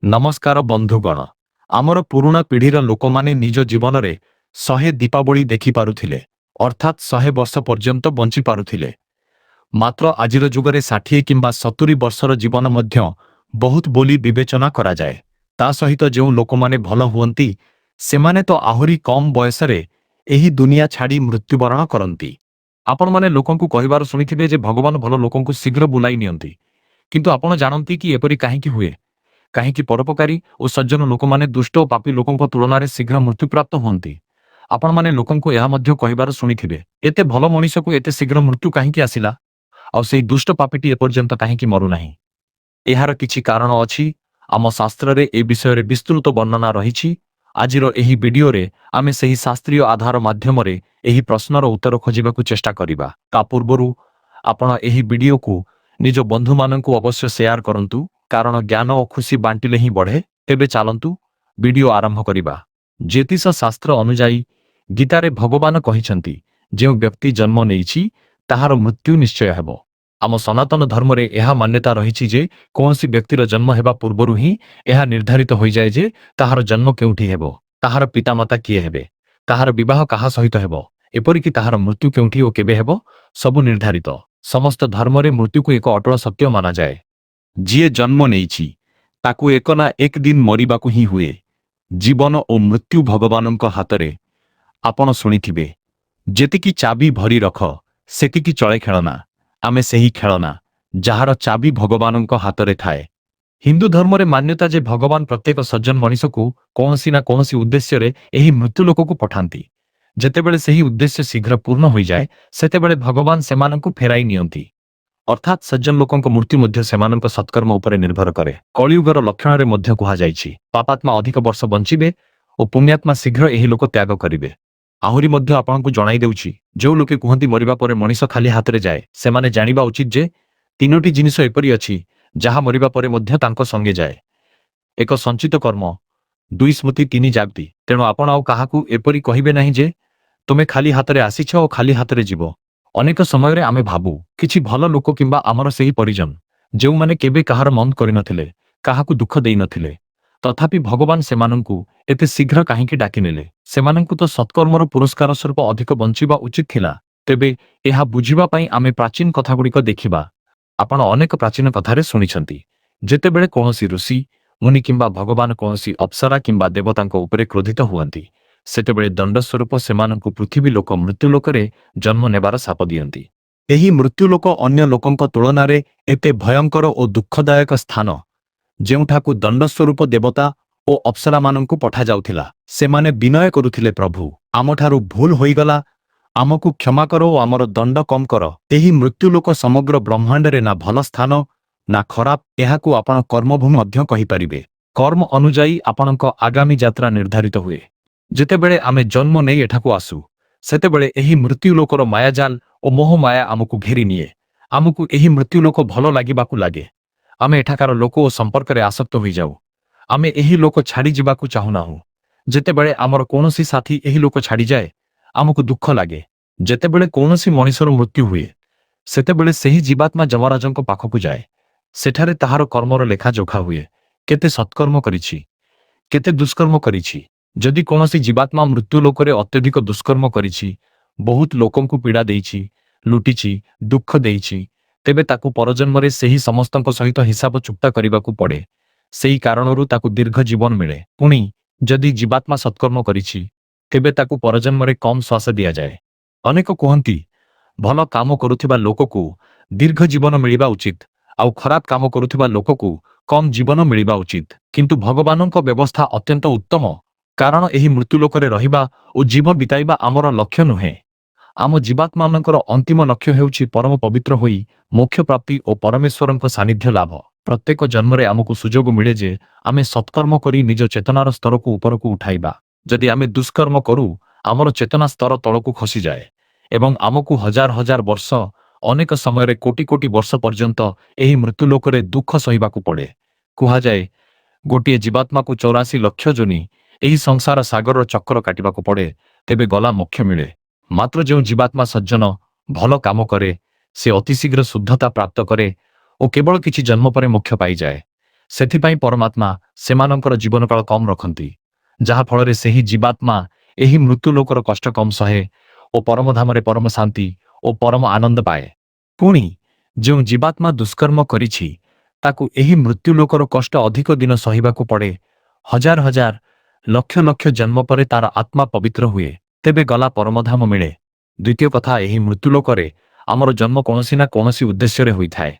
नमस्कार बंधुगण आमर पुराणा पीढ़ीर लोक माने निज जीवन में 100 दीपावली देखि पारुथिले अर्थात 100 वर्ष पर्यंत बंची पारुथिले। मात्र आजिर जुगरे 60 किंबा 70 वर्षर जीवन मध्य बहुत बोली विवेचना करा जाए। ता सहित जो लोक माने भल हुअंती सेमाने तो आहुरी कम बयसरे एही दुनिया छाड़ी मृत्युवरण करंती। आपण माने लोकंकु कहिबार सुनिथिबे जे भगवान भल लोकंकु शीघ्र बुलाई नियंती, किंतु आपण जानंती कि एपरि काहेकि हुए? कहीं परोपकारी और सज्जन लोक माने दुष्ट और पापी लोकों तुलन में शीघ्र मृत्यु प्राप्त होती। आपण माने लोकों कहबार शुणिथिबे एते भल मनीष को एते शीघ्र मृत्यु कहीं आसिला आ से दुष्ट पापीटी एपर्यंत कहीं मरु नाही। एहार किछि कारण अछि। आम शास्त्र रे ए विषय रे विस्तृत वर्णना रही। आजिर एही वीडियो रे आमे सही शास्त्रीय आधार माध्यम रे एही प्रश्नर उत्तर खोजिबाकू चेष्टा करिबा। ता पूर्वरु आपण एही वीडियो को निज बंधु माननकू अवश्य शेयर करंतु, कारण ज्ञान और खुशी बांटिले ही बढ़े। तेबे चालंतु वीडियो आरंभ करिबा। ज्योतिष शास्त्र अनुजाई गीतारे भगवान कहिसंती जे व्यक्ति जन्म नेइछि ताहार मृत्यु निश्चय हेबो। आम सनातन धर्म रे एहा मान्यता रहिछि जे कोनसी व्यक्तिर जन्म हेबा पूर्वरु ही एहा निर्धारित होई जाय जे ताहार जन्म केउठी हेबो, ताहार पितामाता किए हेबे, ताहार विवाह काहा सहित हेबो, एपरि कि ताहार मृत्यु केउठी ओ केबे हेबो, सब निर्धारित। समस्त धर्म रे मृत्यु को एक अटल सत्य माना जाए। जिए जन्म नेइछि ताकू एक ना एक दिन मरिबाकू ही हुए। जीवन और मृत्यु भगवानंक हातरे। आपण शुणिथिबे जेतिकी चाबी भरी रख सेतिकी चले खेलना। आमे सेही खेलना जहार चाबी भगवानंक हातरे थाए। हिंदू धर्म रे मान्यता जे भगवान प्रत्येक सज्जन मनीष को कौनसी ना कौनसी उद्देश्य रे एही मृत्यु लोक को पठांती। जेतेबेले सेही उद्देश्य शीघ्र पूर्ण होई जाए सेतेबेले भगवान सेमानंकु फेराई नियंती। अर्थात सज्जन लोकंक मृत्यु मध्य सेमानंक सत्कर्म उपरे निर्भर करे। कलियुगर लक्षण रे मध्य कुहा जाइछि पापात्मा अधिक वर्ष बंचिबे और पुण्यात्मा शीघ्र एही लोक त्याग करिवे। आहुरी मध्य आपनकु जणाई देउछि जो लोके कुहंती मरिबा परे मनीष खाली हातरे जाए सेमाने जानिबा उचित जे तीनोटी जिनिस एपरि अछि जहा मरिबा परे मध्य तांको संगे जाए। एक संचित कर्म, दुई स्मृति, तीन जागति। तेणु आपण आउ काहाकू एपरि कहिबे नाही जे तुमे खाली हातरे आसीछ और खाली हातरे जीवो। अनेक समय रे आमे भाबु किछि भल लोक किंबा आमर सेही परिजन जो माने केबे कहार मन करि नथिले, काहाकू दुख देई नथिले, तथापि भगवान सेमानंकु एते शीघ्र काहेकि डाकी नेले। सेमानंकु तो सत्कर्मर पुरस्कार स्वरूप अधिक बंचिबा उचित थिला। तेबे एहा बुझिबा पई आमे प्राचीन कथागुड़िक देखिबा। आपण अनेक प्राचीन कथारे सुनिछंती जेतेबेले कोनसी ऋषि मुनि किंबा भगवान कोनसी अप्सरा किंबा देवतांक उपरे क्रोधित हुअंती सेतेबेले दंड स्वरूप सेमानंकु पृथ्वी लोक मृत्यु लोकरे जन्म नेबार शाप दियंती। एही मृत्यु लोक अन्य लोकंक तुलनारे एते भयंकर और दुःखदायक स्थान जेउठाकु दंड स्वरूप देवता और अप्सरा मानंकु पठा जाउथिला। सेमाने विनय करुथिले, प्रभु आमठारु भूल होईगला, आमकु क्षमा करो और आमर दंड कम कर। एही मृत्यु लोक समग्र ब्रह्मांड रे ना भल स्थान ना खराब, एहाकु आपण कर्मभूमि मध्य कहि परिबे। कर्म अनुजाई आपणक आगामी यात्रा निर्धारित हुए। जेतेबेले आमे जन्म नै एठाकु आसु सेतेबेले एही मृत्यु लोकर मायाजाल और मोह माया आमकु घेरी निए। आमकु एही मृत्यु लोक भल लागिबाकु लागे। आमे एठाकार लोक और संपर्क रे आसक्त होई जाऊ। आमे एही लोक छाड़ी जिबाकु चाहू नाहु। जेतेबेले आमर कोनोसी साथी एही लोक छाड़ी जाए आमकु दुख लागे। जेतेबेले कोनोसी मनीषर मृत्यु हुए सेतेबेले सेही जीवात्मा जमराजंक पाखकु जाए। सेठारे ताहार कर्मर लेखा जोखा हुए। केते सत्कर्म करिछि, केते दुष्कर्म करिछि। जदि कोनोसी जीवात्मा मृत्यु लोकरे अत्यधिक दुष्कर्म करिछि, बहुत लोकंकु पीड़ा देइछि, लुटिछि, दुख देइछि, तेबे ताकु परजन्मरे सेही समस्तंक सहित हिसाब चुक्ता करिबाकु पड़े। सेही कारणरु ताकु दीर्घ जीवन मिले। पुणी जदि जीवात्मा सत्कर्म करिछि तेबे ताकु परजन्मरे कम श्वास दिया जाए। अनेक कुहंती भल काम करुथिबा लोककु दीर्घ जीवन मिलिबा उचित आउ खराब काम करुथिबा लोककु कम जीवन मिलिबा उचित। किंतु भगवानंक व्यवस्था अत्यंत उत्तम, कारण एही मृत्यु लोकरे रहिबा और जीवन बिताइबा आमर लक्ष्य नुहे। आम जीवात्मानंकर अंतिम लक्ष्य हेउछि परम पवित्र होई मोक्ष प्राप्ति और परमेश्वरंक सानिध्य लाभ। प्रत्येक जन्मरे आमको सुजोग मिले जे आमे सत्कर्म करी निज चेतनार स्तर को ऊपर को उठाइबा। जदि आमे दुष्कर्म करू आमर चेतना स्तर तलकू खसी जाए एवं आमको हजार हजार वर्ष, अनेक समय कोटि कोटि वर्ष पर्यंत एही मृत्यु लोकरे दुख सहिबाकू पड़े। कुहा जाए गोटिए जीवात्मा को 84 लक्ष जोनि एही संसार सागर चक्र काटिबाकू पड़े तेबे गला मोक्ष मिले। मात्र जो जीवात्मा सज्जन भल काम करे से अतिशीघ्र शुद्धता प्राप्त करे और केवल किछि जन्म पर मोक्ष पाई जाए। सेथिपाई परमात्मा ସେମାନଙ୍କର ଜୀବନକାଳ କମ୍ ରଖନ୍ତି, ଯାହାଫଳରେ ସେହି ଜୀବାତ୍ମା ଏହି ମୃତ୍ୟୁ ଲୋକର କଷ୍ଟ କମ୍ ସହେ ଓ ପରମଧାମରେ ପରମ ଶାନ୍ତି ଓ ପରମ ଆନନ୍ଦ ପାଏ। ପୁଣି ଯେଉଁ ଜୀବାତ୍ମା ଦୁଷ୍କର୍ମ କରିଛି ତାକୁ ଏହି ମୃତ୍ୟୁ ଲୋକର କଷ୍ଟ ଅଧିକ ଦିନ ସହିବାକୁ ପଡ଼େ। ହଜାର ହଜାର ଲକ୍ଷ ଲକ୍ଷ ଜନ୍ମ ପରେ ତାର ଆତ୍ମା ପବିତ୍ର ହୁଏ, ତେବେ ଗଲା ପରମଧାମ ମିଳେ। ଦ୍ୱିତୀୟ କଥା, ଏହି ମୃତ୍ୟୁ ଲୋକରେ ଆମର ଜନ୍ମ କୌଣସି ନା କୌଣସି ଉଦ୍ଦେଶ୍ୟରେ ହୋଇଥାଏ।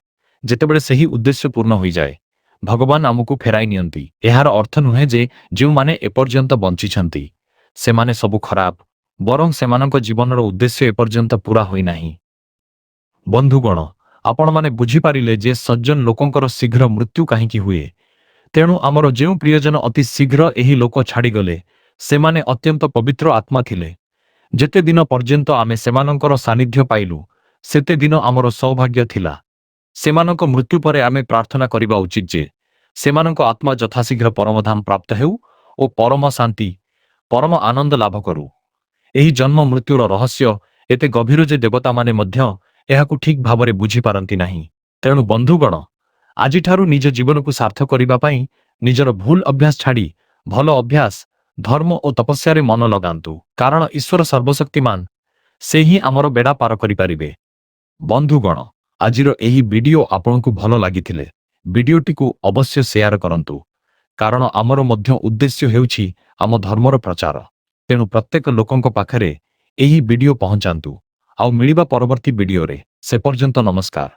ଯେତେବେଳେ ସେହି ଉଦ୍ଦେଶ୍ୟ ପୂର୍ଣ୍ଣ ହୋଇଯାଏ, ଭଗବାନ ଆମକୁ ଫେରାଇ ନିଅନ୍ତି। ଏହାର ଅର୍ଥ ନୁହେଁ ଯେ ଯେଉଁମାନେ ଏପର୍ଯ୍ୟନ୍ତ ବଞ୍ଚିଛନ୍ତି ସେମାନେ ସବୁ ଖରାପ, ବରଂ ସେମାନଙ୍କ ଜୀବନର ଉଦ୍ଦେଶ୍ୟ ଏପର୍ଯ୍ୟନ୍ତ ପୂରା ହୋଇନାହିଁ। ବନ୍ଧୁଗଣ, ଆପଣମାନେ ବୁଝିପାରିଲେ ଯେ ସଜ୍ଜନ ଲୋକଙ୍କର ଶୀଘ୍ର ମୃତ୍ୟୁ କାହିଁକି ହୁଏ। ତେଣୁ ଆମର ଯେଉଁ ପ୍ରିୟଜନ ଅତି ଶୀଘ୍ର ଏହି ଲୋକ ଛାଡ଼ିଗଲେ, ସେମାନେ ଅତ୍ୟନ୍ତ ପବିତ୍ର ଆତ୍ମା ଥିଲେ। ଯେତେ ଦିନ ପର୍ଯ୍ୟନ୍ତ ଆମେ ସେମାନଙ୍କର ସାନ୍ନିଧ୍ୟ ପାଇଲୁ, ସେତେ ଦିନ ଆମର ସୌଭାଗ୍ୟ ଥିଲା। ସେମାନଙ୍କ ମୃତ୍ୟୁ ପରେ ଆମେ ପ୍ରାର୍ଥନା କରିବା ଉଚିତ ଯେ ସେମାନଙ୍କ ଆତ୍ମା ଯଥାଶୀଘ୍ର ପରମଧାମ ପ୍ରାପ୍ତ ହେଉ ଓ ପରମ ଶାନ୍ତି, ପରମ ଆନନ୍ଦ ଲାଭ କରୁ। ଏହି ଜନ୍ମ ମୃତ୍ୟୁର ରହସ୍ୟ ଏତେ ଗଭୀର ଯେ ଦେବତାମାନେ ମଧ୍ୟ ଏହାକୁ ଠିକ୍ ଭାବରେ ବୁଝିପାରନ୍ତି ନାହିଁ। ତେଣୁ ବନ୍ଧୁଗଣ, ଆଜିଠାରୁ ନିଜ ଜୀବନକୁ ସାର୍ଥ କରିବା ପାଇଁ ନିଜର ଭୁଲ ଅଭ୍ୟାସ ଛାଡ଼ି ଭଲ ଅଭ୍ୟାସ, ଧର୍ମ ଓ ତପସ୍ୟାରେ ମନ ଲଗାନ୍ତୁ। କାରଣ ଈଶ୍ୱର ସର୍ବଶକ୍ତିମାନ, ସେ ହିଁ ଆମର ବେଡ଼ା ପାର କରିପାରିବେ। ବନ୍ଧୁଗଣ, ଆଜିର ଏହି ଭିଡିଓ ଆପଣଙ୍କୁ ଭଲ ଲାଗିଥିଲେ ଭିଡିଓଟିକୁ ଅବଶ୍ୟ ସେୟାର କରନ୍ତୁ। କାରଣ ଆମର ମଧ୍ୟ ଉଦ୍ଦେଶ୍ୟ ହେଉଛି ଆମ ଧର୍ମର ପ୍ରଚାର। ତେଣୁ ପ୍ରତ୍ୟେକ ଲୋକଙ୍କ ପାଖରେ ଏହି ଭିଡିଓ ପହଞ୍ଚାନ୍ତୁ। ଆଉ ମିଳିବା ପରବର୍ତ୍ତୀ ଭିଡିଓରେ। ସେ ପର୍ଯ୍ୟନ୍ତ ନମସ୍କାର।